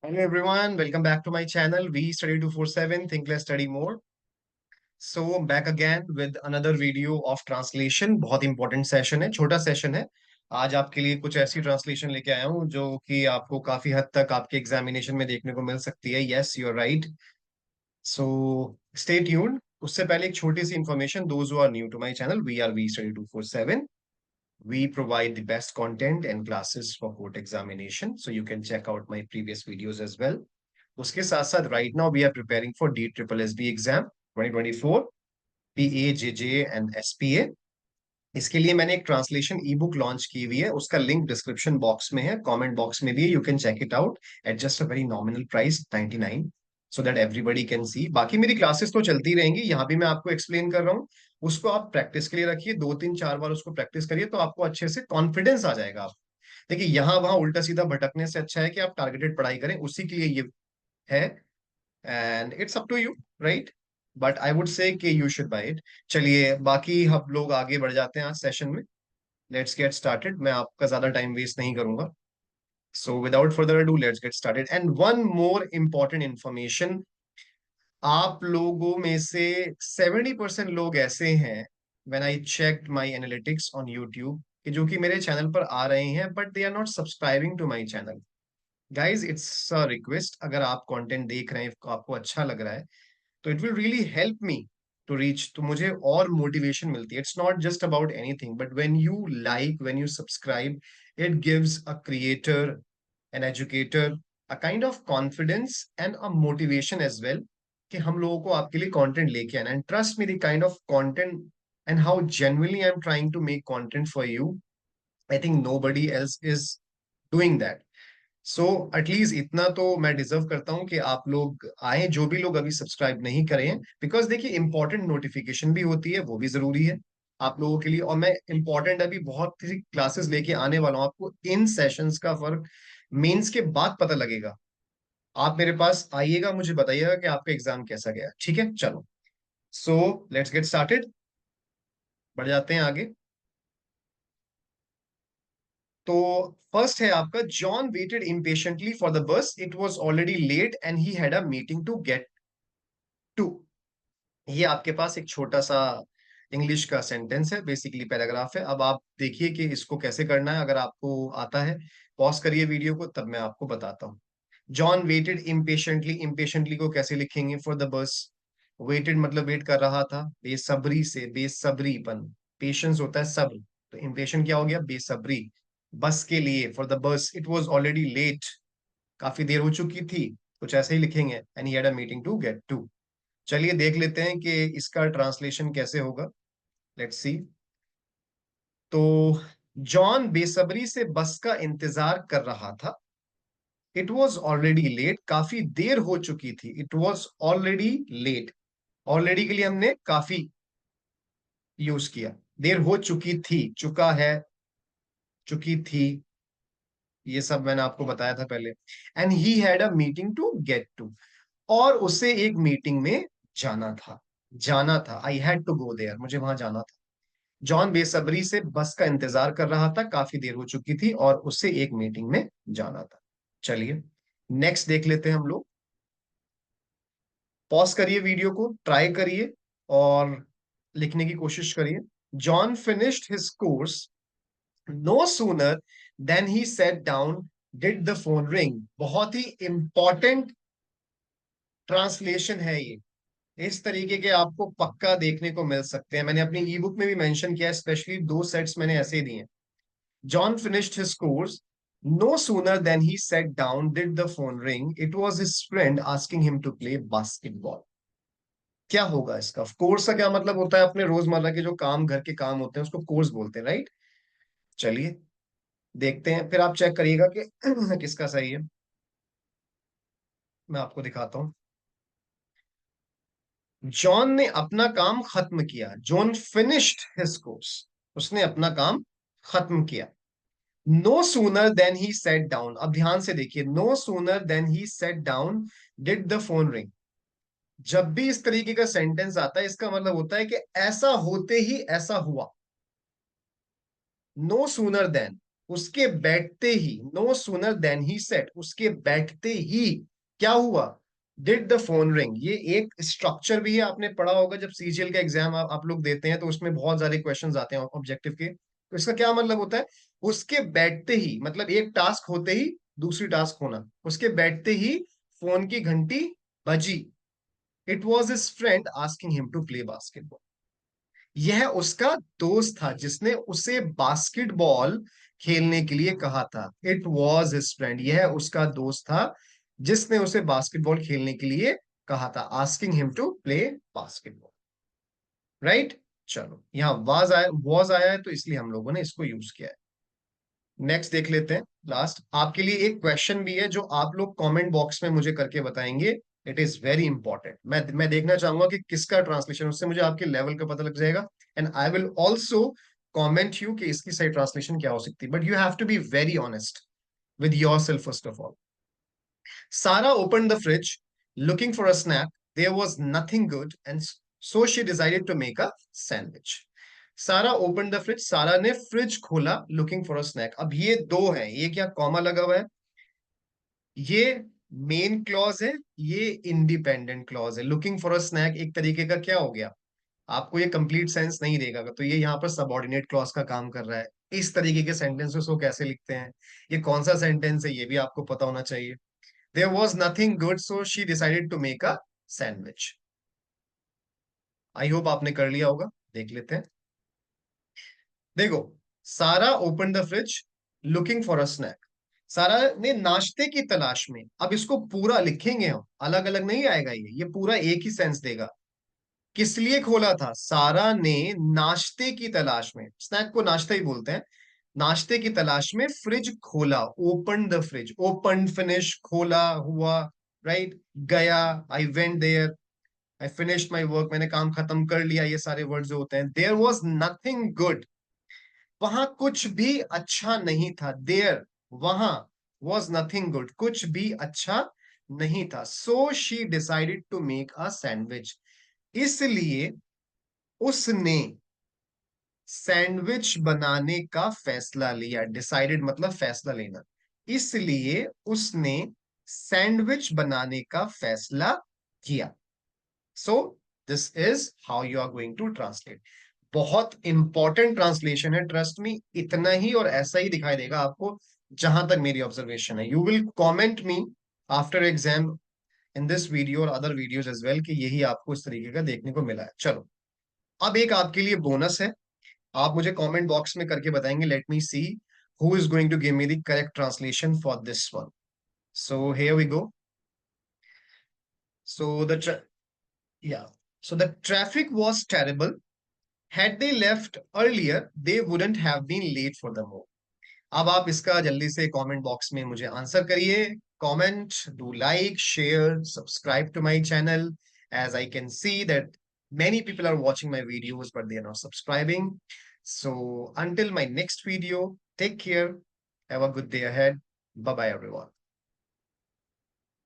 Hello everyone, welcome back to my channel. We study 247, think less, study more. So back again with another video of translation. बहुत important session है, छोटा session है. आज आपके लिए कुछ ऐसी ट्रांसलेशन लेके आया हूँ जो कि आपको काफी हद तक आपके एग्जामिनेशन में देखने को मिल सकती है. Yes, you are right. So stay tuned. उससे पहले एक छोटी सी information. Those who are new to my channel, we study 247. We provide the best content and classes for court examination, so you can check out my previous videos as well. उसके साथ साथ right now we are preparing for DSSB exam 2024, PA, JJ and SPA. इसके लिए मैंने एक translation ई book launch की हुई है. उसका लिंक डिस्क्रिप्शन बॉक्स में है, कमेंट बॉक्स में भी है. You can check it out at just a very nominal price 99, so that everybody can see. बाकी मेरी क्लासेस तो चलती रहेंगी, यहाँ भी मैं आपको एक्सप्लेन कर रहा हूँ. उसको आप प्रैक्टिस के लिए रखिए, 2 3 4 बार उसको प्रैक्टिस करिए तो आपको अच्छे से कॉन्फिडेंस आ जाएगा. आप देखिए, यहाँ वहां उल्टा सीधा भटकने से अच्छा है कि आप टारगेटेड पढ़ाई करें. उसी के लिए ये है. And it's up to you, right. But I would say कि यू शुड बाय इट. चलिए, बाकी हम लोग आगे बढ़ जाते हैं आज सेशन में. Let's get started. मैं आपका ज्यादा टाइम वेस्ट नहीं करूंगा. So without further ado, let's get started. And one more important information. आप लोगों में से 70% लोग ऐसे हैं, when I checked my analytics on YouTube, कि जो कि मेरे चैनल पर आ रहे हैं but they are not subscribing to my channel. Guys, it's a request. अगर आप कंटेंट देख रहे हैं, आपको अच्छा लग रहा है, तो it will really help me to reach. तो मुझे और मोटिवेशन मिलती है. It's not just about anything, but when you like, when you subscribe, it gives a creator, an educator, a kind of confidence and a motivation as well, कि हम लोगों को आपके लिए कंटेंट लेके आना. And trust me, the kind of content and how genuinely I am trying to make content for you, I think nobody else is doing that. So at least इतना तो मैं डिजर्व करता हूं कि आप लोग आए, जो भी लोग अभी सब्सक्राइब नहीं करे हैं. बिकॉज देखिए, इंपॉर्टेंट नोटिफिकेशन भी होती है, वो भी जरूरी है आप लोगों के लिए. और मैं इंपॉर्टेंट अभी बहुत सी क्लासेस लेके आने वाला हूं. आपको इन सेशंस का फर्क मेंस के बाद पता लगेगा. आप मेरे पास आइएगा, मुझे बताइएगा कि आपका एग्जाम कैसा गया. ठीक है, चलो. So let's get started. बढ़ जाते हैं आगे. तो फर्स्ट है आपका, John waited impatiently for the bus, it was already late and he had a meeting to get to. ये आपके पास एक छोटा सा इंग्लिश का सेंटेंस है, बेसिकली पैराग्राफ है. अब आप देखिए कि इसको कैसे करना है. अगर आपको आता है, पॉज करिए वीडियो को, तब मैं आपको बताता हूँ. John waited impatiently. इम्पेशेंटली को कैसे लिखेंगे फॉर द बस? वेटेड मतलब वेट कर रहा था, बेसब्री से, बेसब्रीपन. पेशेंस होता है सब्र. तो इम्पेशेंट क्या हो गया? बेसब्री. बस के लिए, for the bus. It was already late, काफी देर हो चुकी थी. कुछ ऐसे ही लिखेंगे. And he had a meeting to get to. चलिए देख लेते हैं कि इसका ट्रांसलेशन कैसे होगा. Let's see. तो जॉन बेसब्री से बस का इंतजार कर रहा था. इट वॉज ऑलरेडी लेट, काफी देर हो चुकी थी. It was already late. Already के लिए हमने काफी यूज किया. देर हो चुकी थी, चुका है, चुकी थी, ये सब मैंने आपको बताया था पहले. And he had a meeting to get to. और उसे एक मीटिंग में जाना था. जाना था, I had to go there, मुझे वहां जाना था. जॉन बेसब्री से बस का इंतजार कर रहा था, काफी देर हो चुकी थी और उसे एक मीटिंग में जाना था. चलिए नेक्स्ट देख लेते हैं हम लोग. पॉज करिए वीडियो को, ट्राई करिए और लिखने की कोशिश करिए. John finished his course no sooner than he sat down did the phone ring. बहुत ही इंपॉर्टेंट ट्रांसलेशन है ये. इस तरीके के आपको पक्का देखने को मिल सकते हैं. मैंने अपनी ई बुक में भी मेंशन किया है, स्पेशली 2 सेट्स मैंने ऐसे दिए हैं. John finished his course. No sooner than he sat down did the phone ring. It was his friend asking him to play basketball. क्या होगा इसका? कोर्स का क्या मतलब होता है? अपने रोजमर्रा के जो काम, घर के काम होते हैं, उसको कोर्स बोलते हैं, राइट. चलिए देखते हैं, फिर आप चेक करिएगा कि किसका सही है. मैं आपको दिखाता हूं. जॉन ने अपना काम खत्म किया. John finished his course. उसने अपना काम खत्म किया. No sooner than he sat down. अब ध्यान से देखिए, no sooner than he sat down did the phone ring. जब भी इस तरीके का सेंटेंस आता है, इसका मतलब होता है कि ऐसा होते ही ऐसा हुआ. नो सूनर देन, उसके बैठते ही, no sooner than he sat, उसके बैठते ही क्या हुआ, डिड द फोन रिंग। ये एक स्ट्रक्चर भी है, आपने पढ़ा होगा जब सीजीएल का एग्जाम आप लोग देते हैं तो उसमें बहुत सारे क्वेश्चंस आते हैं ऑब्जेक्टिव के। तो इसका क्या मतलब होता है, उसके बैठते ही मतलब एक टास्क होते ही दूसरी टास्क होना, उसके बैठते ही फोन की घंटी बजी। It was his friend asking him to play basketball. यह उसका दोस्त था जिसने उसे बास्केटबॉल खेलने के लिए कहा था। इट वॉज हिज फ्रेंड, यह उसका दोस्त था जिसने उसे बास्केटबॉल खेलने के लिए कहा था, asking him to play basketball. Right, चलो यहाँ वॉज आया है तो इसलिए हम लोगों ने इसको यूज किया है। नेक्स्ट देख लेते हैं। लास्ट आपके लिए एक क्वेश्चन भी है जो आप लोग कमेंट बॉक्स में मुझे करके बताएंगे। It is very important. मैं देखना चाहूंगा कि किसका ट्रांसलेशन, उससे मुझे आपके लेवल का पता लग जाएगा। And I will also comment you कि इसकी सही ट्रांसलेशन क्या हो सकती है, but you have to be very honest with yourself first of all. Sarah open the fridge looking for a snack, there was nothing good and so she decided to make a sandwich. Sarah open the fridge, Sarah ने fridge खोला looking for a snack. अब ये दो है, ये क्या comma लगा हुआ है, ये मेन क्लॉज है, ये इंडिपेंडेंट क्लॉज है। लुकिंग फॉर अ स्नैक एक तरीके का क्या हो गया, आपको ये कंप्लीट सेंस नहीं देगा, तो ये यहाँ पर सबऑर्डिनेट क्लॉज का काम कर रहा है। इस तरीके के सेंटेंसेस को कैसे लिखते हैं, ये कौन सा सेंटेंस है ये भी आपको पता होना चाहिए। There was nothing good so she decided to make a sandwich. I hope आपने कर लिया होगा, देख लेते हैं। देखो, Sarah open the fridge looking for a snack, Sarah ने नाश्ते की तलाश में। अब इसको पूरा लिखेंगे हम, अलग अलग नहीं आएगा, ये पूरा एक ही सेंस देगा। किस लिए खोला था, सारा ने नाश्ते की तलाश में, स्नैक को नाश्ता ही बोलते हैं, नाश्ते की तलाश में फ्रिज खोला, open the fridge, open finish खोला हुआ, राइट। गया, I went there, I finished my work, मैंने काम खत्म कर लिया, ये सारे वर्ड जो होते हैं। देयर वॉज नथिंग गुड, वहां कुछ भी अच्छा नहीं था। देयर, वहां, वॉज नथिंग गुड, कुछ भी अच्छा नहीं था। So she decided to make a sandwich, इसलिए उसने सैंडविच बनाने का फैसला लिया। डिसाइडेड मतलब फैसला लेना, इसलिए उसने सैंडविच बनाने का फैसला किया। So this is how you are going to translate. बहुत इंपॉर्टेंट ट्रांसलेशन है, ट्रस्ट मी। इतना ही और ऐसा ही दिखाई देगा आपको, जहां तक मेरी ऑब्जर्वेशन है। You will comment me after exam in this video और अदर वीडियोज एज वेल कि यही आपको इस तरीके का देखने को मिला है। चलो, अब एक आपके लिए बोनस है, आप मुझे कमेंट बॉक्स में करके बताएंगे। Let me see who is going to give me the correct translation for this one. So here we go. So the yeah so the traffic was terrible. Had they left earlier they wouldn't have been late for the move. अब आप इसका जल्दी से comment box में मुझे answer करिए। Comment, do like, share, subscribe to my channel, as I can see that many people are watching my videos but they are not subscribing. So until my next video, take care, have a good day ahead. Bye bye everyone.